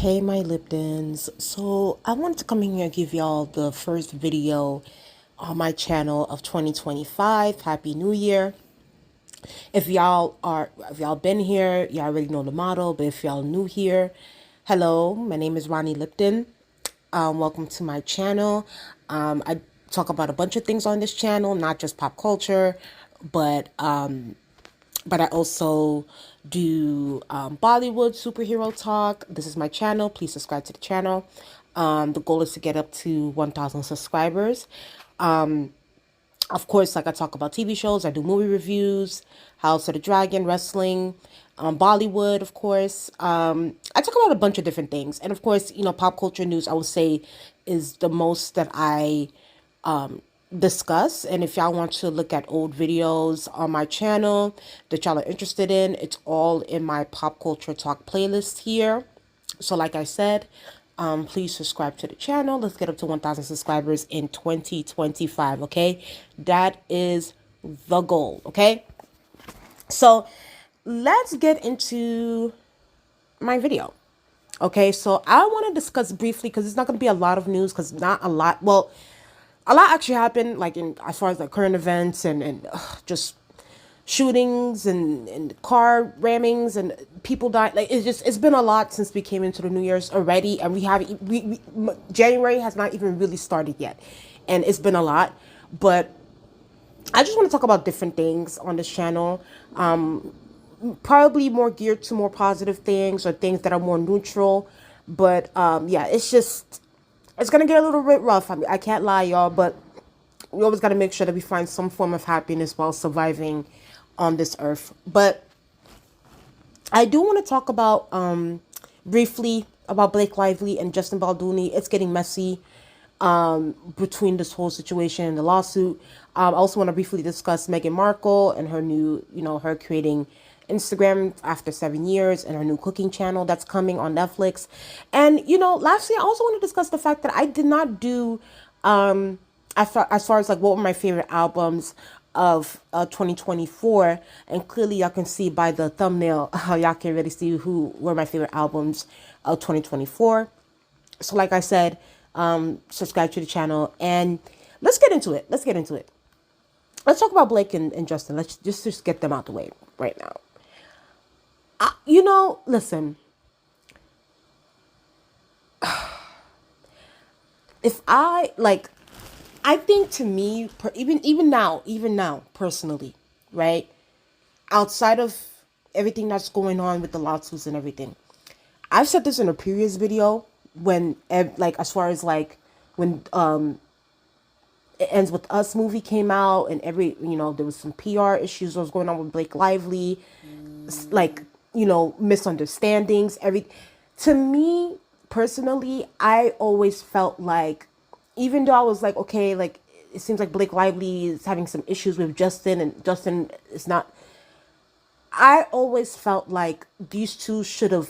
Hey my Liptons. So I wanted to come in here and give y'all the first video on my channel of 2025. Happy New Year. If y'all been here, y'all already know the motto, but if y'all new here, hello, my name is Ronnie Lipton. Welcome to my channel. I talk about a bunch of things on this channel, not just pop culture, but I also do Bollywood superhero talk. This is my channel. Please subscribe to the channel. The goal is to get up to 1,000 subscribers. Of course, like I talk about TV shows, I do movie reviews, House of the Dragon, wrestling, Bollywood, of course. I talk about a bunch of different things. And of course, pop culture news, I would say, is the most that I discuss. And if y'all want to look at old videos on my channel that y'all are interested in, it's all in my pop culture talk playlist here. So like I said, please subscribe to the channel. Let's get up to 1,000 subscribers in 2025, okay? That is the goal, okay? So let's get into my video. Okay, so I want to discuss briefly, because it's not going to be a lot of news, because not a lot, well, a lot actually happened, like in as far as like current events and just shootings and car rammings and people died. Like it's been a lot since we came into the New Year's already, and January has not even really started yet, and it's been a lot. But I just want to talk about different things on this channel. Probably more geared to more positive things or things that are more neutral. But yeah, it's gonna get a little bit rough. I mean, I can't lie, y'all, but we always got to make sure that we find some form of happiness while surviving on this earth. But I do want to talk about briefly about Blake Lively and Justin Baldoni. It's getting messy between this whole situation and the lawsuit. I also want to briefly discuss Meghan Markle and her new, her creating Instagram after 7 years and her new cooking channel that's coming on Netflix. And, lastly, I also want to discuss the fact that I did not do, as far as like what were my favorite albums of 2024. And clearly y'all can see by the thumbnail, how y'all can really see who were my favorite albums of 2024. So like I said, subscribe to the channel and let's get into it. Let's talk about Blake and Justin. Let's just get them out the way right now. Listen, if I think to me, even now, personally, right? Outside of everything that's going on with the lawsuits and everything, I've said this in a previous video when, like, as far as like when It Ends With Us movie came out and there was some PR issues that was going on with Blake Lively, like, misunderstandings, to me personally, I always felt like, even though I was like, okay, like, it seems like Blake Lively is having some issues with Justin and Justin is not, I always felt like these two should have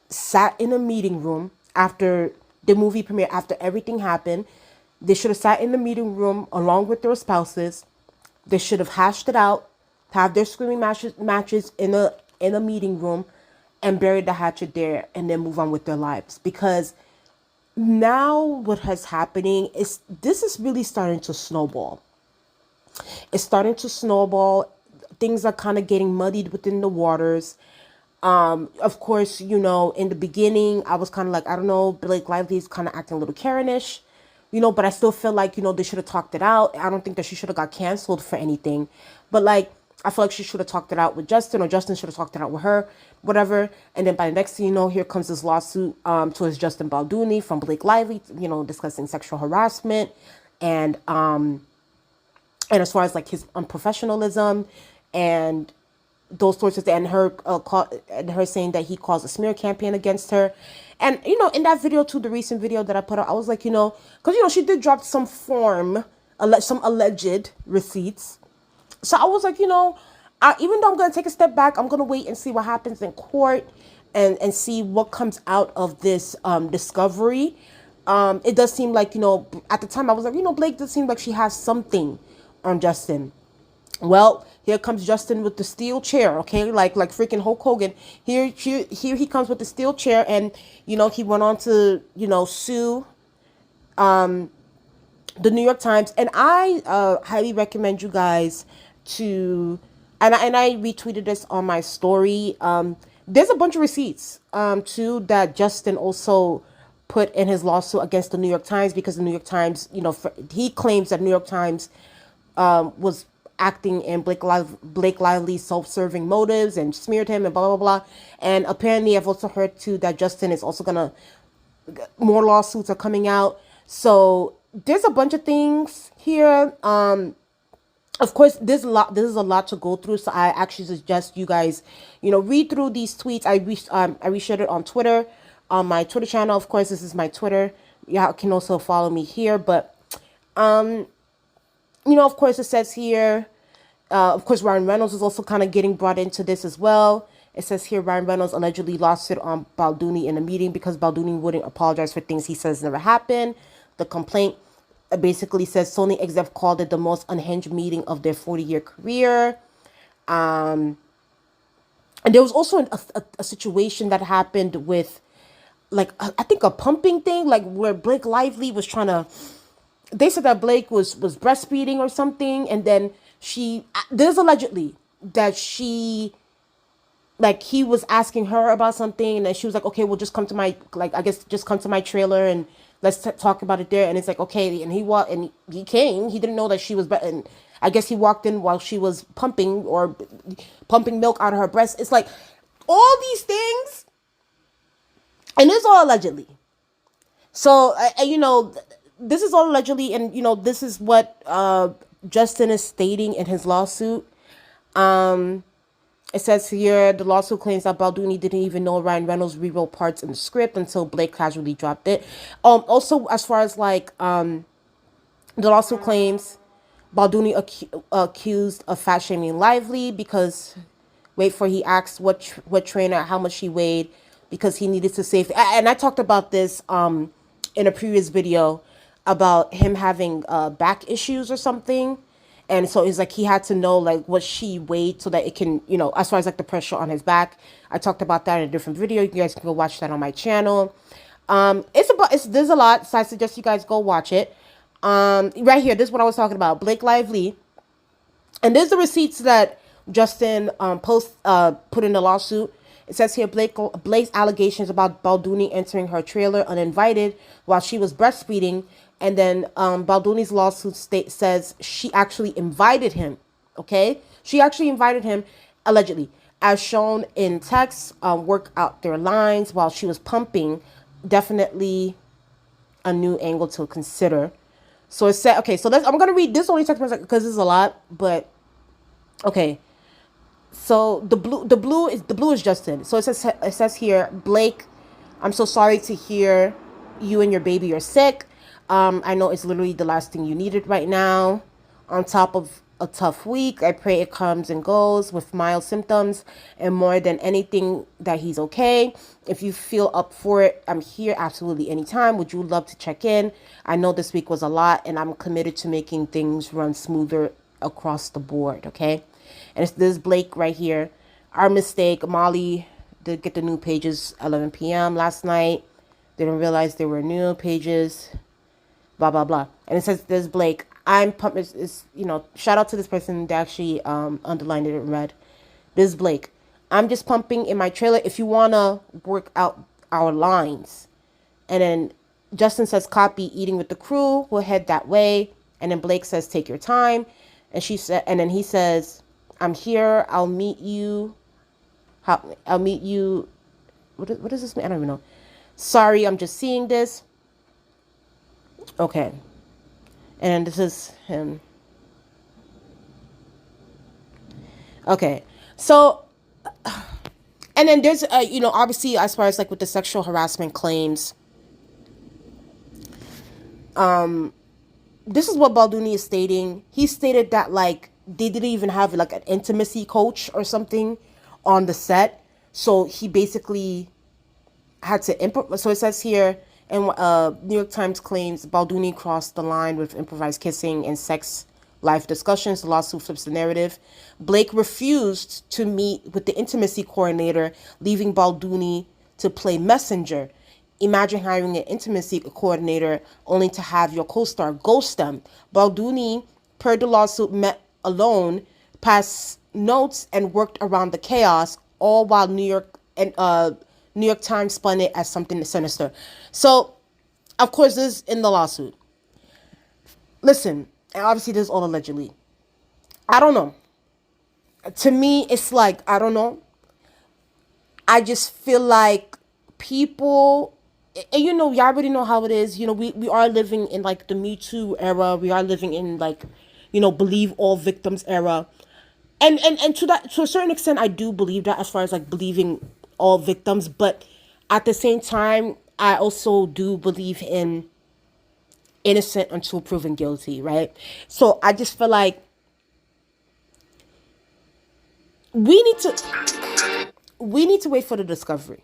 sat in a meeting room after the movie premiere, after everything happened. They should have sat in the meeting room along with their spouses. They should have hashed it out, have their screaming matches in a meeting room, and buried the hatchet there, and then move on with their lives. Because now what has happening is this is really starting to snowball. It's starting to snowball. Things are kind of getting muddied within the waters. Of course, in the beginning, I was kind of like, I don't know, Blake Lively's kind of acting a little Karenish, but I still feel like, they should have talked it out. I don't think that she should have got canceled for anything. But like, I feel like she should have talked it out with Justin, or Justin should have talked it out with her, whatever. And then by the next thing you know, here comes this lawsuit towards Justin Baldoni from Blake Lively, discussing sexual harassment and as far as like his unprofessionalism and those sorts of things, and her saying that he caused a smear campaign against her. And in that video too, the recent video that I put out, I was like, because she did drop some some alleged receipts. So I was like, even though I'm gonna take a step back, I'm gonna wait and see what happens in court and see what comes out of this discovery. It does seem like, at the time I was like, Blake does seem like she has something on Justin. Well, here comes Justin with the steel chair, okay? Like freaking Hulk Hogan. Here he comes with the steel chair, and he went on to sue the New York Times, and I highly recommend you guys to, and I retweeted this on my story. There's a bunch of receipts too that Justin also put in his lawsuit against the New York Times, because the New York Times, he claims that New York Times was acting in Blake Lively's self-serving motives and smeared him and blah blah blah. And apparently, I've also heard too that Justin is also gonna, more lawsuits are coming out. So there's a bunch of things here. Of course, there's a lot. This is a lot to go through. So I actually suggest you guys, read through these tweets. I reshared it on Twitter, on my Twitter channel. Of course, this is my Twitter. You can also follow me here. But of course, it says here. Of course, Ryan Reynolds is also kind of getting brought into this as well. It says here Ryan Reynolds allegedly lost it on Balduni in a meeting because Balduni wouldn't apologize for things he says never happened. The complaint basically says Sony exec called it the most unhinged meeting of their 40-year career. And there was also a situation that happened with, like, I think a pumping thing, like where Blake Lively was trying to, they said that Blake was breastfeeding or something, and then there's allegedly that he was asking her about something, and then she was like, okay, well, just come to my, like, I guess just come to my trailer and let's talk about it there. And it's like, okay. And he came, he didn't know that she was, and I guess he walked in while she was pumping milk out of her breast. It's like all these things, and it's all allegedly. So, this is all allegedly, and, this is what Justin is stating in his lawsuit. It says here, the lawsuit claims that Balduni didn't even know Ryan Reynolds rewrote parts in the script until Blake casually dropped it. Also, as far as, like, the lawsuit claims Balduni accused of fat shaming Lively because, he asked what trainer, how much she weighed, because he needed to save. And I talked about this in a previous video about him having back issues or something. And so it's like he had to know, like, what she weighed so that it can, as far as, like, the pressure on his back. I talked about that in a different video. You guys can go watch that on my channel. There's a lot, so I suggest you guys go watch it. Right here, this is what I was talking about. Blake Lively. And there's the receipts that Justin put in the lawsuit. It says here, Blake's allegations about Balduni entering her trailer uninvited while she was breastfeeding. And then Balduni's lawsuit says she actually invited him. Okay? She actually invited him, allegedly. As shown in text, work out their lines while she was pumping. Definitely a new angle to consider. So it said, okay, so I'm going to read this only text message because this is a lot. But, okay. So the blue is Justin. So it says here, Blake, I'm so sorry to hear you and your baby are sick. I know it's literally the last thing you needed right now. On top of a tough week, I pray it comes and goes with mild symptoms, and more than anything that he's okay. If you feel up for it, I'm here absolutely anytime. Would you love to check in? I know this week was a lot, and I'm committed to making things run smoother across the board, okay? And it's this Blake right here. Our mistake. Molly did get the new pages 11 p.m. last night. Didn't realize there were new pages. Blah, blah, blah. And it says, there's Blake. I'm pumped. Shout out to this person that actually underlined it in red. This is Blake. I'm just pumping in my trailer. If you want to work out our lines. And then Justin says, copy, eating with the crew. We'll head that way. And then Blake says, take your time. And then he says, I'm here. I'll meet you. I'll meet you. What does this mean? I don't even know. Sorry, I'm just seeing this. Okay. And this is him. Okay. So, and then there's, obviously, as far as, like, with the sexual harassment claims, this is what Balduni is stating. He stated that, like, they didn't even have, like, an intimacy coach or something on the set. So he basically had to so it says here, and New York Times claims Balduni crossed the line with improvised kissing and sex live discussions. The lawsuit flips the narrative. Blake refused to meet with the intimacy coordinator, leaving Balduni to play messenger. Imagine hiring an intimacy coordinator only to have your co-star ghost them. Balduni, per the lawsuit, met alone, passed notes, and worked around the chaos, all while New York Times spun it as something sinister. So, of course, this is in the lawsuit. Listen, and obviously this is all allegedly. I don't know. To me, it's like, I don't know. I just feel like people, and y'all already know how it is. We are living in like the Me Too era. We are living in like, believe all victims era. And to a certain extent, I do believe that, as far as like believing all victims, but at the same time, I also do believe in innocent until proven guilty, right? So I just feel like we need to wait for the discovery.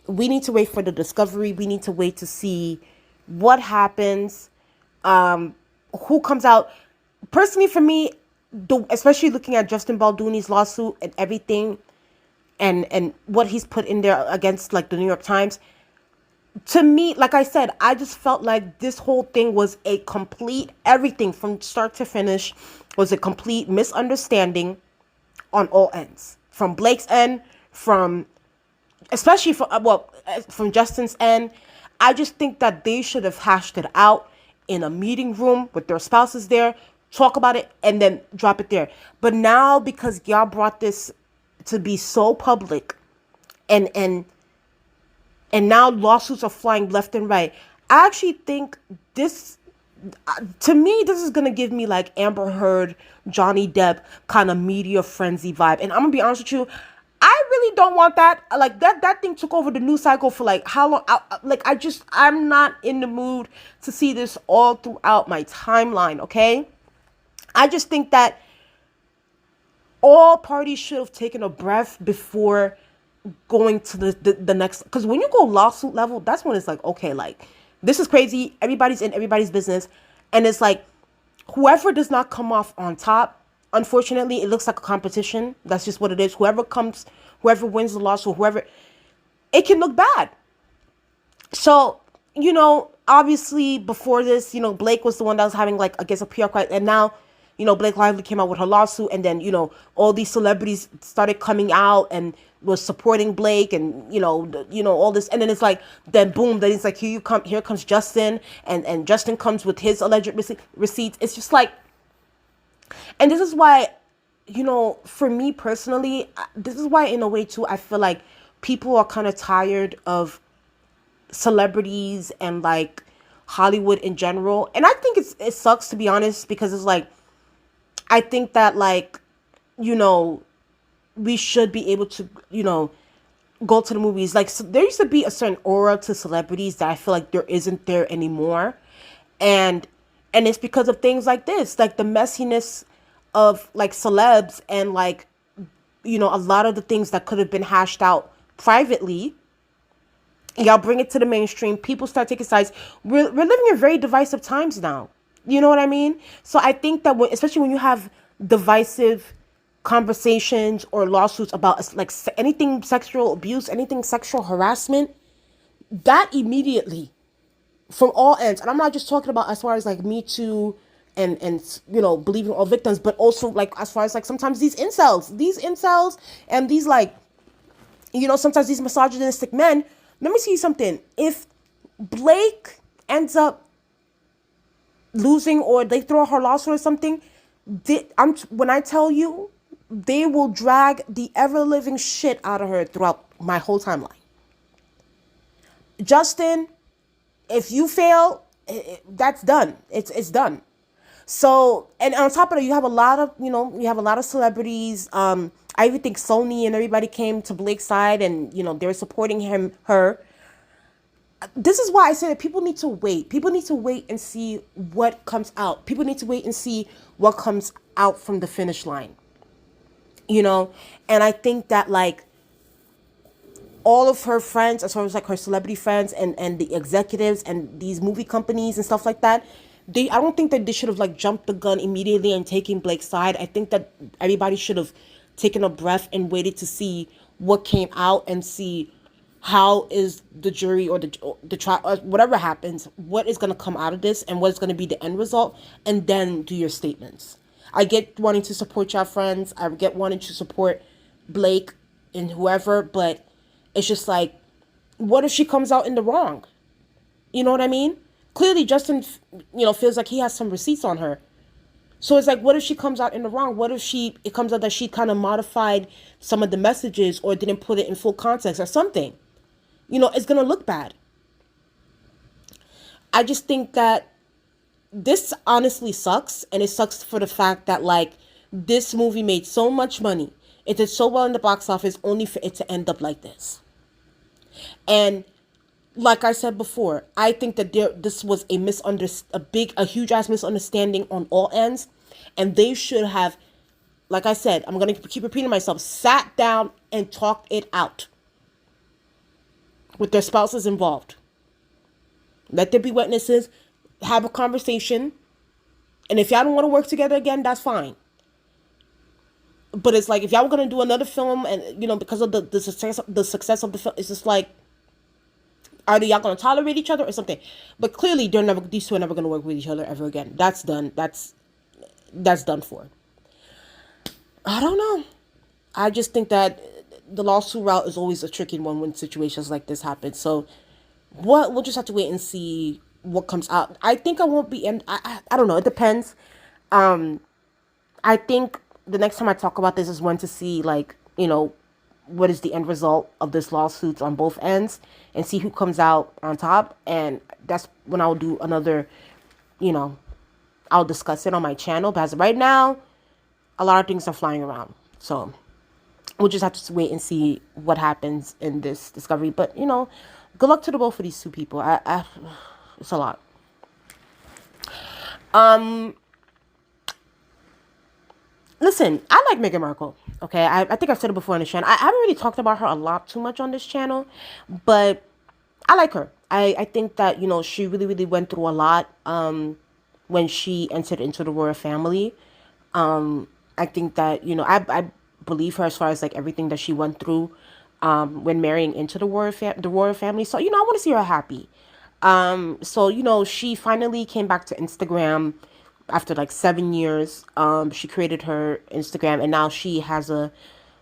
We need to wait for the discovery. We need to wait to see what happens, who comes out. Personally, for me, especially looking at Justin Balduni's lawsuit and everything, and what he's put in there against like the New York Times, to me, like I said, I just felt like this whole thing was a complete, everything from start to finish was a complete misunderstanding on all ends. From Blake's end, especially from Justin's end. I just think that they should have hashed it out in a meeting room with their spouses there, talk about it, and then drop it there. But now, because y'all brought this to be so public, and now lawsuits are flying left and right, I actually think this, to me, this is gonna give me like Amber Heard, Johnny Depp kind of media frenzy vibe. And I'm gonna be honest with you, I really don't want that. Like that thing took over the news cycle for like how long? I'm not in the mood to see this all throughout my timeline. Okay, I just think that all parties should have taken a breath before going to the next. Because when you go lawsuit level, that's when it's like, okay, like this is crazy. Everybody's in everybody's business, and it's like whoever does not come off on top. Unfortunately, it looks like a competition. That's just what it is. Whoever wins the lawsuit, it can look bad. So, obviously before this, Blake was the one that was having like, I guess, a PR fight. And now, Blake Lively came out with her lawsuit, and then, all these celebrities started coming out and was supporting Blake, and, all this. And then it's like, then boom, then it's like, here comes Justin, and Justin comes with his alleged receipts. It's just like, and this is why, for me personally, this is why in a way too, I feel like people are kind of tired of celebrities and like Hollywood in general. And I think it sucks, to be honest, because it's like, I think that like, we should be able to, go to the movies. Like, so there used to be a certain aura to celebrities that I feel like there isn't there anymore. And it's because of things like this, like the messiness of like celebs, and like, a lot of the things that could have been hashed out privately. Y'all bring it to the mainstream. People start taking sides. We're living in very divisive times now. You know what I mean? So I think that especially when you have divisive conversations or lawsuits about like anything sexual abuse, anything sexual harassment, that immediately, from all ends, and I'm not just talking about as far as like Me Too and believing all victims, but also like as far as like sometimes these incels and these like, sometimes these misogynistic men. Let me see something. If Blake ends up losing, or they throw her lawsuit or something, when I tell you, they will drag the ever living shit out of her throughout my whole timeline. Justin, if you fail, that's done. It's done. So, and on top of that, you have a lot of celebrities. I even think Sony and everybody came to Blake's side, and they were supporting her. This is why I say that people need to wait. People need to wait and see what comes out. People need to wait and see what comes out from the finish line. And I think that like all of her friends, as far as like her celebrity friends and the executives and these movie companies and stuff like that, I don't think that they should have like jumped the gun immediately and taken Blake's side. I think that everybody should have taken a breath and waited to see what came out and see how is the jury or the trial, whatever happens, what is going to come out of this and what is going to be the end result, and then do your statements. I get wanting to support your friends. I get wanting to support Blake and whoever, but it's just like, what if she comes out in the wrong? You know what I mean? Clearly, Justin, feels like he has some receipts on her. So it's like, what if she comes out in the wrong? What if it comes out that she kind of modified some of the messages or didn't put it in full context or something? It's going to look bad. I just think that this honestly sucks. And it sucks for the fact that, like, this movie made so much money. It did so well in the box office only for it to end up like this. And like I said before, I think that this was a huge ass misunderstanding on all ends. And they should have, like I said, I'm going to keep repeating myself, sat down and talked it out with their spouses involved. Let there be witnesses, have a conversation. And if y'all don't want to work together again, that's fine. But it's like, if y'all were going to do another film and, because of the success of the film, it's just like, are y'all going to tolerate each other or something? But clearly, these two are never going to work with each other ever again. That's done. That's done for. I don't know. I just think that the lawsuit route is always a tricky one when situations like this happen. So, we'll just have to wait and see what comes out. I think I won't be. I don't know. It depends. I think the next time I talk about this is when to see, like, what is the end result of this lawsuit on both ends and see who comes out on top. And that's when I'll do another, I'll discuss it on my channel. But as of right now, a lot of things are flying around. So we'll just have to wait and see what happens in this discovery. But, good luck to the both of these two people. It's a lot. Listen, I like Meghan Markle, okay? I think I've said it before on the channel. I haven't really talked about her a lot too much on this channel, but I like her. I think that, she really, really went through a lot when she entered into the royal family. I think that, I believe her as far as, like, everything that she went through when marrying into the royal family. So, I want to see her happy. So, she finally came back to Instagram after like 7 years. She created her Instagram, and now she has a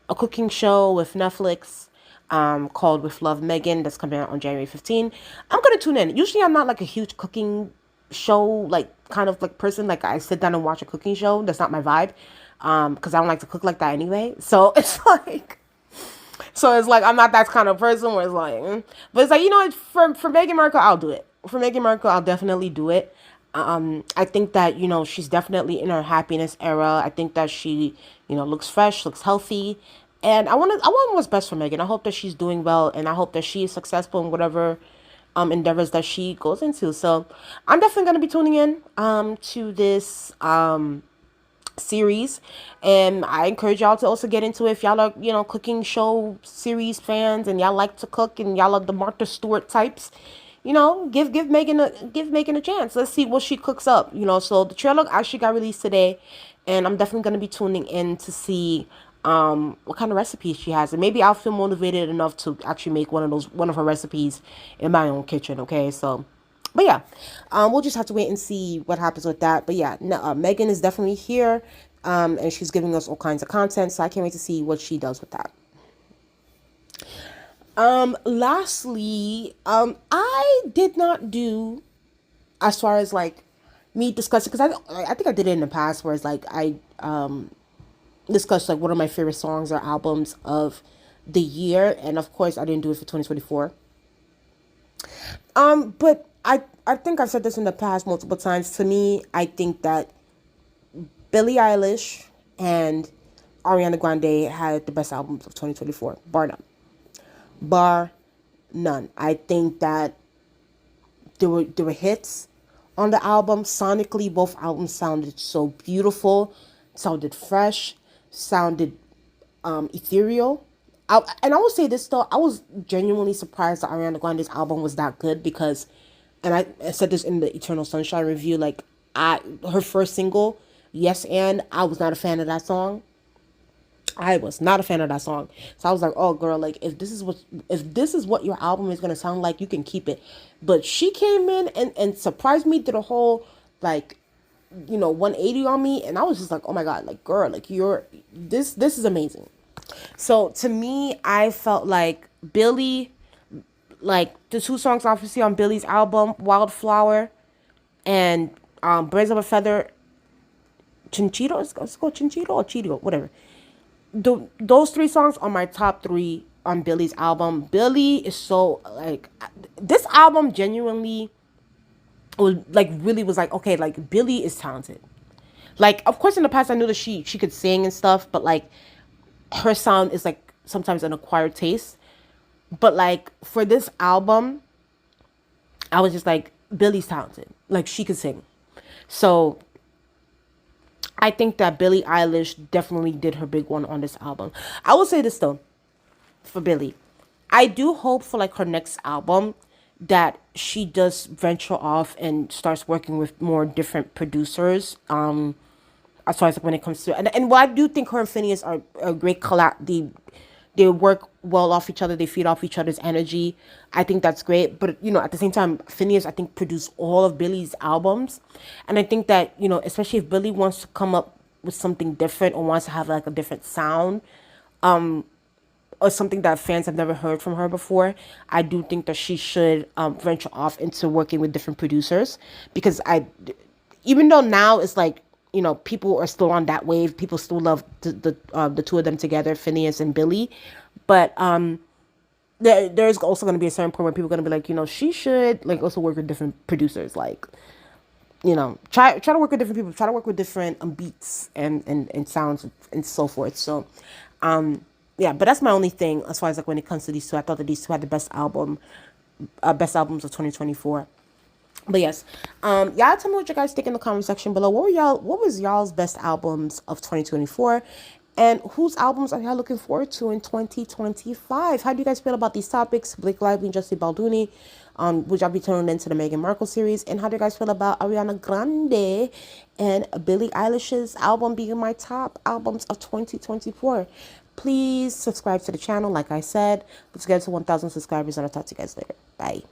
cooking show with Netflix called With Love Meghan that's coming out on January 15. I'm gonna tune in. Usually I'm not like a huge cooking show like kind of like person. Like, I sit down and watch a cooking show. That's not my vibe, because I don't like to cook like that anyway. So it's like I'm not that kind of person where it's like but it's like, for Meghan Markle, I'll do it. For Meghan Markle, I'll definitely do it. I think that, she's definitely in her happiness era. I think that she, looks fresh, looks healthy. And I want what's best for Meghan. I hope that she's doing well, and I hope that she is successful in whatever endeavors that she goes into. So I'm definitely going to be tuning in to this series, and I encourage y'all to also get into it if y'all are, cooking show series fans and y'all like to cook and y'all are the Martha Stewart types. Give Meghan a chance. Let's see what she cooks up. So the trailer actually got released today, and I'm definitely gonna be tuning in to see what kind of recipes she has, and maybe I'll feel motivated enough to actually make one of her recipes in my own kitchen. Okay, so. But yeah, we'll just have to wait and see what happens with that. But yeah, no, Meghan is definitely here, and she's giving us all kinds of content. So I can't wait to see what she does with that. Lastly, I did not do, as far as like me discussing, because I think I did it in the past, where it's like I discussed like what are my favorite songs or albums of the year, and of course I didn't do it for 2024. But I think I've said this in the past multiple times. To me, I think that Billie Eilish and Ariana Grande had the best albums of 2024, bar none. I think that there were hits on the album. Sonically, both albums sounded so beautiful, sounded fresh, sounded ethereal. And I will say this though, I was genuinely surprised that Ariana Grande's album was that good, because, and I said this in the Eternal Sunshine review, like, her first single, Yes and I was not a fan of that song. I was not a fan of that song. So I was like, "Oh girl, like if this is what your album is going to sound like, you can keep it." But she came in and surprised me, did a whole like 180 on me, and I was just like, "Oh my god, like girl, like you're this is amazing." So to me, I felt like Billy, like the two songs obviously on Billy's album, Wildflower and Birds of a Feather, Chinchito, let's go Chinchito or Cheeto, whatever. Those three songs are my top three on Billy's album. Billy is so like this album genuinely was like really was like, okay, like Billy is talented. Like of course in the past I knew that she could sing and stuff, but like her sound is like sometimes an acquired taste. But like for this album, I was just like, Billy's talented. Like she could sing. So I think that Billie Eilish definitely did her big one on this album. I will say this though, for Billie. I do hope for like her next album that she does venture off and starts working with more different producers. As far as like when it comes to and what I do think her and Phineas are a great collab. They work well off each other. They feed off each other's energy. I think that's great. But at the same time, Phineas I think produced all of Billy's albums, and I think that especially if Billy wants to come up with something different or wants to have like a different sound, or something that fans have never heard from her before, I do think that she should venture off into working with different producers because even though now it's like people are still on that wave, people still love the two of them together, Phineas and Billy, but there's also going to be a certain point where people are going to be like, she should like also work with different producers, like try to work with different people, try to work with different beats and sounds and so forth. So yeah, but that's my only thing as far as like when it comes to these two. I thought that these two had the best albums of 2024. But yes, y'all tell me what you guys think in the comment section below. What was y'all's best albums of 2024? And whose albums are y'all looking forward to in 2025? How do you guys feel about these topics? Blake Lively and Justin Baldoni. Would y'all be tuning into the Meghan Markle series? And how do you guys feel about Ariana Grande and Billie Eilish's album being my top albums of 2024? Please subscribe to the channel. Like I said, let's get to 1,000 subscribers and I'll talk to you guys later. Bye.